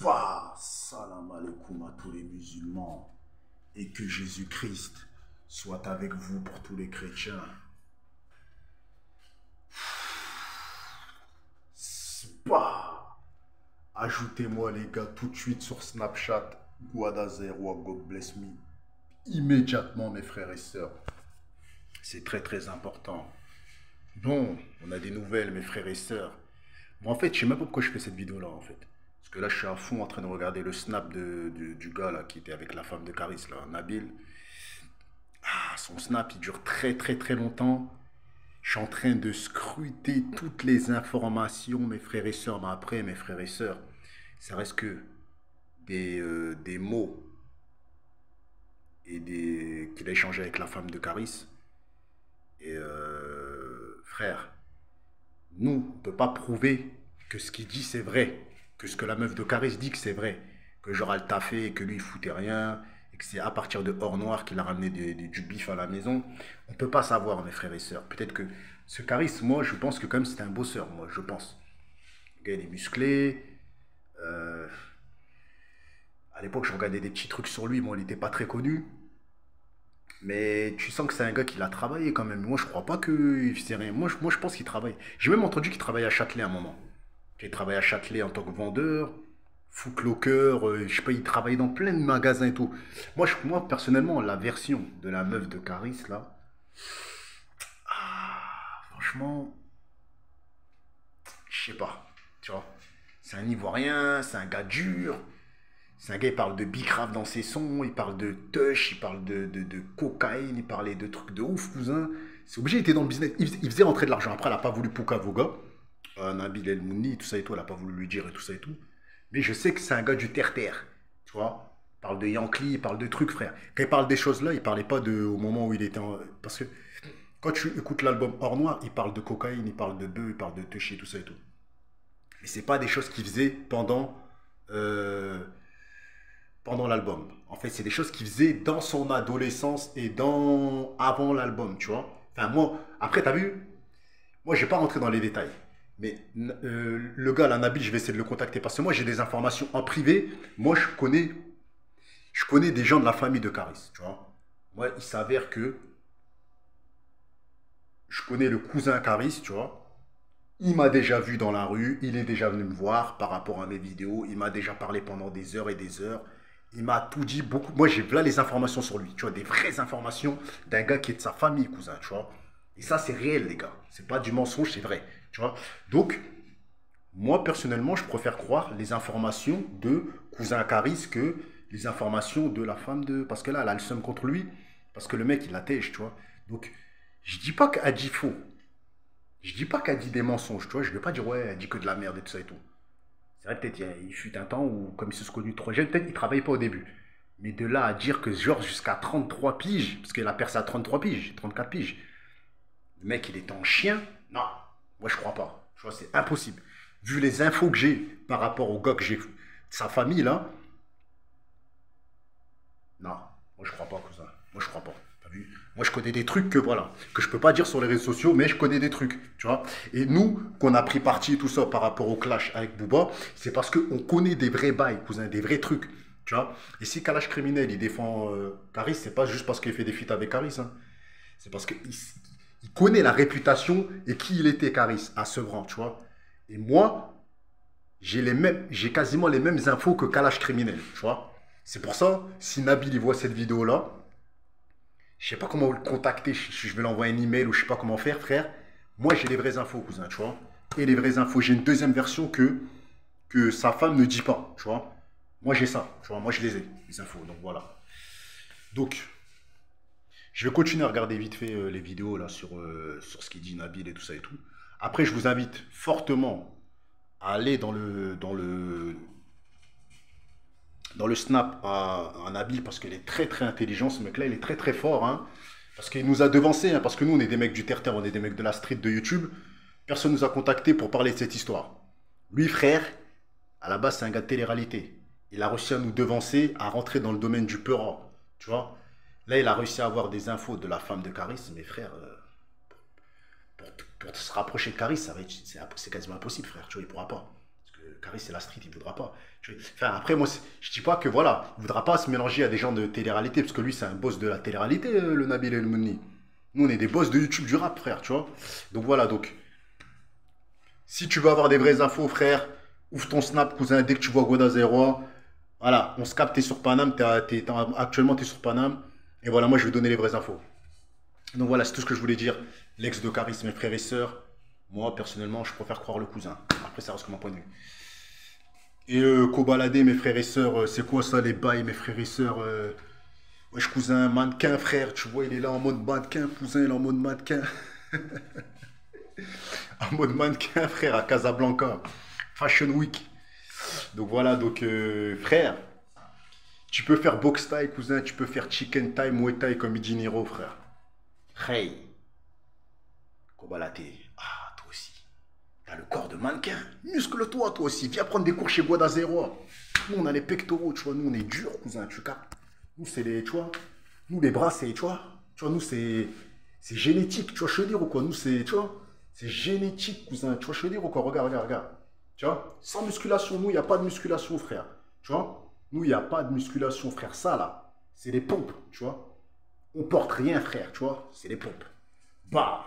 Salam alaikum à tous les musulmans et que Jésus-Christ soit avec vous pour tous les chrétiens. Ajoutez-moi les gars tout de suite sur Snapchat, Guadazer ou God Bless Me. Immédiatement mes frères et sœurs. C'est très très important. Bon, on a des nouvelles mes frères et sœurs. Bon, en fait, je sais même pas pourquoi je fais cette vidéo là en fait. Parce que là, je suis à fond en train de regarder le snap du gars là qui était avec la femme de Caris là, Nabil. Ah, son snap il dure très très très longtemps. Je suis en train de scruter toutes les informations, mes frères et sœurs. Mais après, mes frères et sœurs, ça reste que des mots et qu'il a échangé avec la femme de Caris. Et frère, nous, on ne peut pas prouver que ce qu'il dit c'est vrai, que ce que la meuf de Caris dit que c'est vrai, que genre elle t'a fait et que lui il foutait rien, et que c'est à partir de Hors Noir qu'il a ramené du bif à la maison. On ne peut pas savoir, mes frères et sœurs. Peut-être que ce Caris, moi je pense que quand même c'était un bosseur, moi je pense. Le gars il est musclé. À l'époque je regardais des petits trucs sur lui, moi il n'était pas très connu. Mais tu sens que c'est un gars qui l'a travaillé quand même. Moi, je crois pas qu'il faisait rien. Moi, je pense qu'il travaille. J'ai même entendu qu'il travaillait à Châtelet à un moment. Il travaillait à Châtelet en tant que vendeur, Foot Locker, je sais pas, il travaillait dans plein de magasins et tout. Moi personnellement, la version de la meuf de Caris, là, franchement, je sais pas. Tu vois, c'est un Ivoirien, c'est un gars dur. C'est un gars, il parle de bicrave dans ses sons, il parle de tush, il parle de cocaïne, il parlait de trucs de ouf, cousin. C'est obligé, il était dans le business. Il faisait rentrer de l'argent. Après, elle n'a pas voulu Pouka Voga. Nabil El Mouni, tout ça et tout, elle n'a pas voulu lui dire et tout ça et tout. Mais je sais que c'est un gars du terre-terre. Tu vois, il parle de Yankee, il parle de trucs, frère. Quand il parle des choses là, il parlait pas au moment où il était en. Parce que quand tu écoutes l'album Hors Noir, il parle de cocaïne, il parle de bœuf, il parle de tush et tout ça et tout. Mais c'est pas des choses qu'il faisait pendant l'album. En fait, c'est des choses qu'il faisait dans son adolescence et avant l'album, tu vois. Enfin, moi, après, t'as vu, moi, je vais pas rentrer dans les détails. Mais le gars, la Nabil, je vais essayer de le contacter parce que moi, j'ai des informations en privé. Moi, je connais des gens de la famille de Caris, tu vois. Moi, il s'avère que je connais le cousin Caris, tu vois. Il m'a déjà vu dans la rue, il est déjà venu me voir par rapport à mes vidéos, il m'a déjà parlé pendant des heures et des heures. Il m'a tout dit beaucoup. Moi, j'ai là les informations sur lui, tu vois, des vraies informations d'un gars qui est de sa famille, cousin, tu vois. Et ça, c'est réel, les gars. C'est pas du mensonge, c'est vrai, tu vois. Donc, moi, personnellement, je préfère croire les informations de cousin Caris que les informations de la femme de. Parce que là, elle a le seum contre lui, parce que le mec, il la tège, tu vois. Donc, je dis pas qu'elle dit faux. Je dis pas qu'elle dit des mensonges, tu vois. Je vais pas dire, ouais, elle dit que de la merde et tout ça et tout. C'est vrai, peut-être il fut un temps où, comme ils se sont connus trop jeunes, peut-être il ne travaillait pas au début. Mais de là à dire que genre jusqu'à 33 piges, parce qu'il a percé à 33 piges, 34 piges, le mec il est en chien, non, moi je crois pas. Je vois, c'est impossible. Vu les infos que j'ai par rapport au gars que j'ai, de sa famille là, non, moi je crois pas, cousin. Moi je crois pas. T'as vu? Moi je connais des trucs que voilà, que je peux pas dire sur les réseaux sociaux, mais je connais des trucs, tu vois. Et nous, qu'on a pris parti et tout ça par rapport au clash avec Booba, c'est parce qu'on connaît des vrais bails, cousin, des vrais trucs, tu vois. Et si Kalash criminel il défend Caris, c'est pas juste parce qu'il fait des feats avec Caris, hein. C'est parce qu'il il connaît la réputation et qui il était Caris à Sevran, tu vois. Et moi, j'ai quasiment les mêmes infos que Kalash criminel, tu vois. C'est pour ça, si Nabil il voit cette vidéo-là, je sais pas comment le contacter, je vais l'envoyer un email ou je sais pas comment faire, frère. Moi, j'ai les vraies infos, cousin, tu vois. Et les vraies infos, j'ai une deuxième version que sa femme ne dit pas, tu vois. Moi, j'ai ça, tu vois. Moi, je les ai, les infos, donc voilà. Donc, je vais continuer à regarder vite fait les vidéos là sur ce qu'il dit Nabil et tout ça et tout. Après, je vous invite fortement à aller dans le snap à Nabil parce qu'il est très très intelligent, ce mec-là, il est très très fort, hein, parce qu'il nous a devancé, hein, parce que nous on est des mecs du terre-terre, on est des mecs de la street de YouTube, personne nous a contacté pour parler de cette histoire. Lui, frère, à la base c'est un gars de télé-réalité, il a réussi à nous devancer, à rentrer dans le domaine du peura, tu vois. Là, il a réussi à avoir des infos de la femme de Caris, mais frère, pour se rapprocher de Caris, c'est quasiment impossible, frère, tu vois, il pourra pas. Parce que Caris, c'est la street, il voudra pas. Enfin, après, moi, je dis pas que voilà, il voudra pas se mélanger à des gens de télé-réalité, parce que lui, c'est un boss de la télé-réalité, le Nabil El Mouni. Nous, on est des boss de YouTube du rap, frère, tu vois. Donc voilà, donc, si tu veux avoir des vraies infos, frère, ouvre ton Snap, cousin, dès que tu vois Goda Zero. Voilà, on se capte, t'es sur Paname, actuellement, t'es sur Paname. Et voilà, moi, je vais donner les vraies infos. Donc voilà, c'est tout ce que je voulais dire. L'ex de Caris, mes frères et sœurs. Moi, personnellement, je préfère croire le cousin. Après, ça reste que mon point de vue. Et Kobalade, mes frères et sœurs, c'est quoi ça, les bails, mes frères et sœurs wesh, cousin, mannequin, frère, tu vois, il est là en mode mannequin, cousin, il est en mode mannequin. En mode mannequin, frère, à Casablanca. Fashion Week. Donc voilà, donc frère, tu peux faire box Thai, cousin, tu peux faire chicken Thai, muay Thai comme il dit Niro, frère. Hey, Kobalade, ah, toi aussi. T'as le corps de mannequin. Muscle-toi, toi aussi. Viens prendre des cours chez Guada Zero. Nous, on a les pectoraux, tu vois. Nous, on est durs, cousin, tu captes. Nous, c'est les, tu vois. Nous, les bras, c'est, tu vois. Tu vois, nous, c'est génétique, tu vois, je veux dire ou quoi. Nous, c'est, tu vois, c'est génétique, cousin. Tu vois, je veux dire ou quoi. Regarde, regarde, regarde. Tu vois, sans musculation, nous, il n'y a pas de musculation, frère. Tu vois, nous, il n'y a pas de musculation, frère. Ça, là, c'est des pompes, tu vois. On porte rien, frère, tu vois. C'est des pompes. Bah.